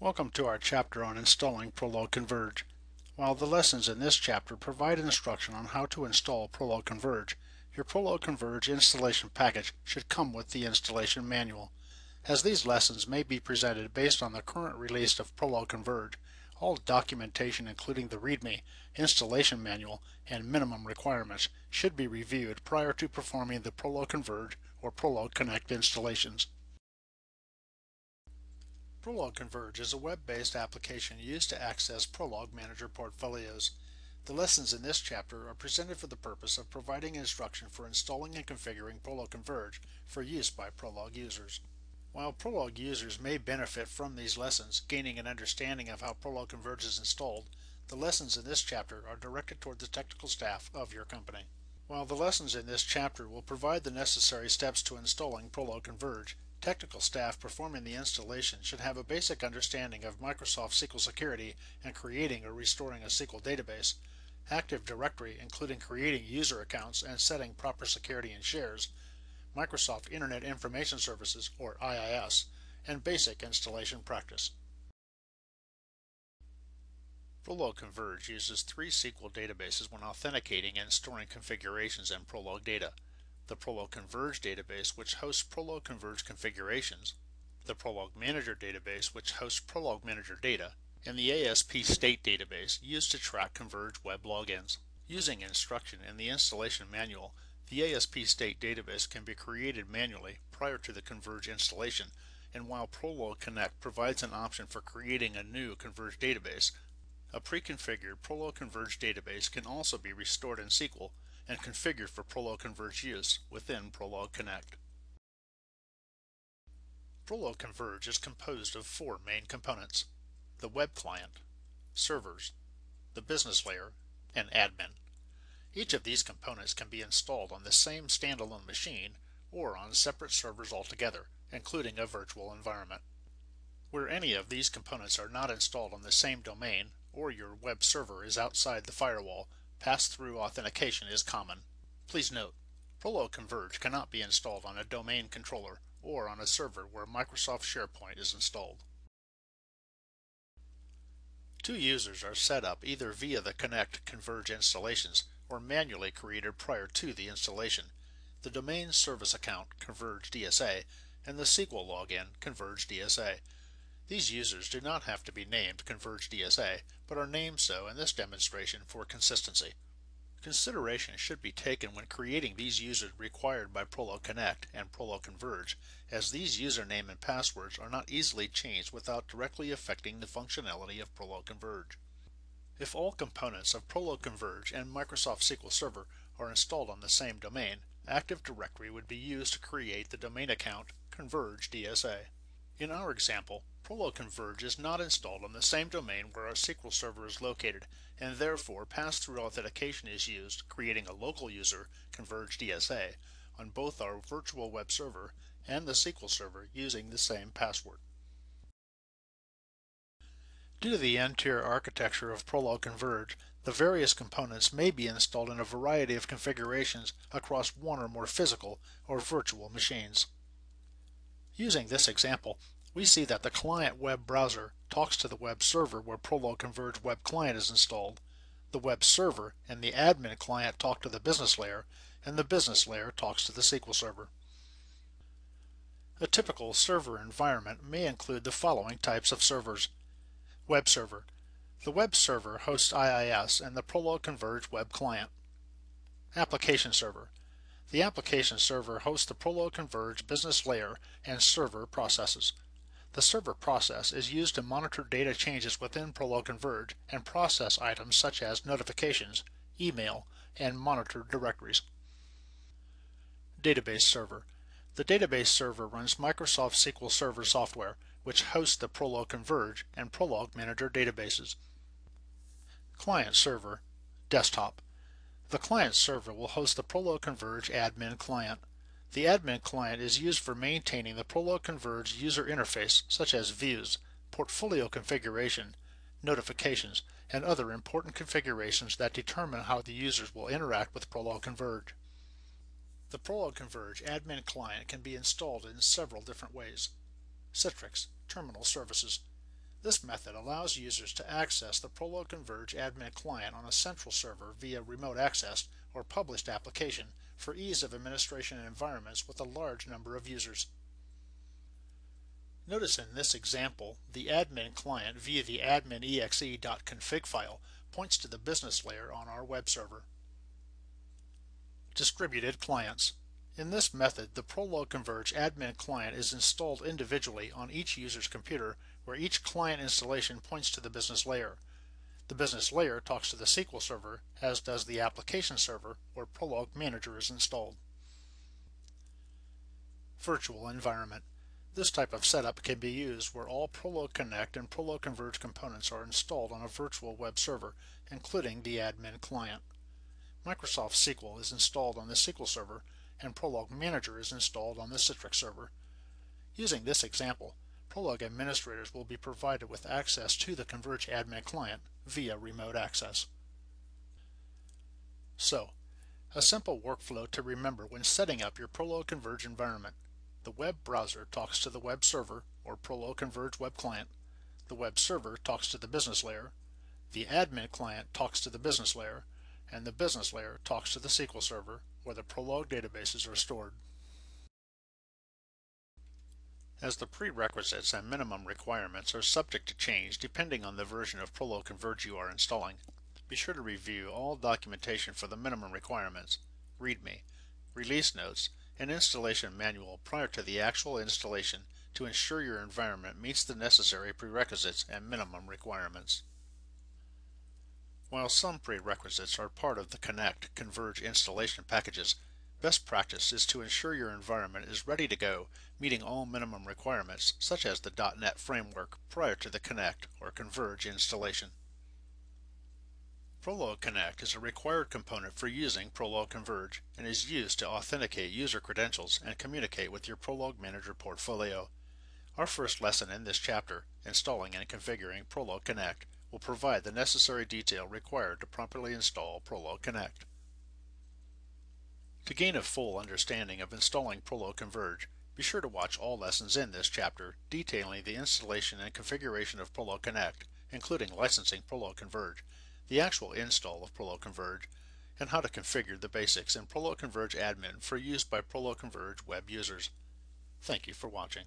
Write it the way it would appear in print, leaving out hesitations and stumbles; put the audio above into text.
Welcome to our chapter on installing Prolog Converge. While the lessons in this chapter provide instruction on how to install Prolog Converge, your Prolog Converge installation package should come with the installation manual. As these lessons may be presented based on the current release of Prolog Converge, all documentation including the README, installation manual, and minimum requirements should be reviewed prior to performing the Prolog Converge or Prolog Connect installations. Prolog Converge is a web-based application used to access Prolog Manager portfolios. The lessons in this chapter are presented for the purpose of providing instruction for installing and configuring Prolog Converge for use by Prolog users. While Prolog users may benefit from these lessons, gaining an understanding of how Prolog Converge is installed, the lessons in this chapter are directed toward the technical staff of your company. While the lessons in this chapter will provide the necessary steps to installing Prolog Converge, technical staff performing the installation should have a basic understanding of Microsoft SQL security and creating or restoring a SQL database, Active Directory including creating user accounts and setting proper security and shares, Microsoft Internet Information Services or IIS, and basic installation practice. Prolog Converge uses three SQL databases when authenticating and storing configurations and Prolog data. The Prolog Converge database, which hosts Prolog Converge configurations, the Prolog Manager database, which hosts Prolog Manager data, and the ASP State database used to track Converge web logins. Using instruction in the installation manual, the ASP State database can be created manually prior to the Converge installation, and while Prolog Connect provides an option for creating a new Converge database, a pre-configured Prolog Converge database can also be restored in SQL and configured for Prolog Converge use within Prolog Connect. Prolog Converge is composed of four main components: the web client, servers, the business layer, and admin. Each of these components can be installed on the same standalone machine or on separate servers altogether, including a virtual environment. Where any of these components are not installed on the same domain, or your web server is outside the firewall, pass-through authentication is common. Please note, Prolog Converge cannot be installed on a domain controller or on a server where Microsoft SharePoint is installed. Two users are set up either via the Connect Converge installations or manually created prior to the installation: the domain service account Converge DSA and the SQL login Converge DSA. These users do not have to be named Converge DSA, but are named so in this demonstration for consistency. Consideration should be taken when creating these users required by Prolog Connect and Prolog Converge, as these username and passwords are not easily changed without directly affecting the functionality of Prolog Converge. If all components of Prolog Converge and Microsoft SQL Server are installed on the same domain, Active Directory would be used to create the domain account Converge DSA. In our example, Prolog Converge is not installed on the same domain where our SQL server is located, and therefore pass-through authentication is used, creating a local user, Converge DSA, on both our virtual web server and the SQL server using the same password. Due to the n-tier architecture of Prolog Converge, the various components may be installed in a variety of configurations across one or more physical or virtual machines. Using this example, we see that the client web browser talks to the web server where Prolog Converge web client is installed, the web server and the admin client talk to the business layer, and the business layer talks to the SQL server. A typical server environment may include the following types of servers. Web server. The web server hosts IIS and the Prolog Converge web client. Application server. The application server hosts the Prolog Converge business layer and server processes. The server process is used to monitor data changes within Prolog Converge and process items such as notifications, email, and monitor directories. Database server. The database server runs Microsoft SQL Server software, which hosts the Prolog Converge and Prolog Manager databases. Client server, desktop. The client server will host the Prolog Converge admin client. The admin client is used for maintaining the Prolog Converge user interface such as views, portfolio configuration, notifications, and other important configurations that determine how the users will interact with Prolog Converge. The Prolog Converge admin client can be installed in several different ways. Citrix, terminal services. This method allows users to access the Prolog Converge admin client on a central server via remote access or published application for ease of administration in environments with a large number of users. Notice in this example, the admin client via the adminexe.config file points to the business layer on our web server. Distributed clients. In this method, the Prolog Converge admin client is installed individually on each user's computer, where each client installation points to the business layer. The business layer talks to the SQL server, as does the application server, where Prolog Manager is installed. Virtual environment. This type of setup can be used where all Prolog Connect and Prolog Converge components are installed on a virtual web server, including the admin client. Microsoft SQL is installed on the SQL server, and Prolog Manager is installed on the Citrix server. Using this example, Prolog administrators will be provided with access to the Converge admin client via remote access. So, a simple workflow to remember when setting up your Prolog Converge environment. The web browser talks to the web server or Prolog Converge web client. The web server talks to the business layer. The admin client talks to the business layer, and the business layer talks to the SQL server where the Prolog databases are stored. As the prerequisites and minimum requirements are subject to change depending on the version of Prolog Converge you are installing, be sure to review all documentation for the minimum requirements, README, release notes, and installation manual prior to the actual installation to ensure your environment meets the necessary prerequisites and minimum requirements. While some prerequisites are part of the Connect Converge installation packages, best practice is to ensure your environment is ready to go, meeting all minimum requirements such as the .NET framework prior to the Connect or Converge installation. Prolog Connect is a required component for using Prolog Converge and is used to authenticate user credentials and communicate with your Prolog Manager portfolio. Our first lesson in this chapter, installing and configuring Prolog Connect, will provide the necessary detail required to properly install Prolog Connect. To gain a full understanding of installing Prolog Converge, be sure to watch all lessons in this chapter detailing the installation and configuration of Prolog Connect, including licensing Prolog Converge, the actual install of Prolog Converge, and how to configure the basics in Prolog Converge admin for use by Prolog Converge web users. Thank you for watching.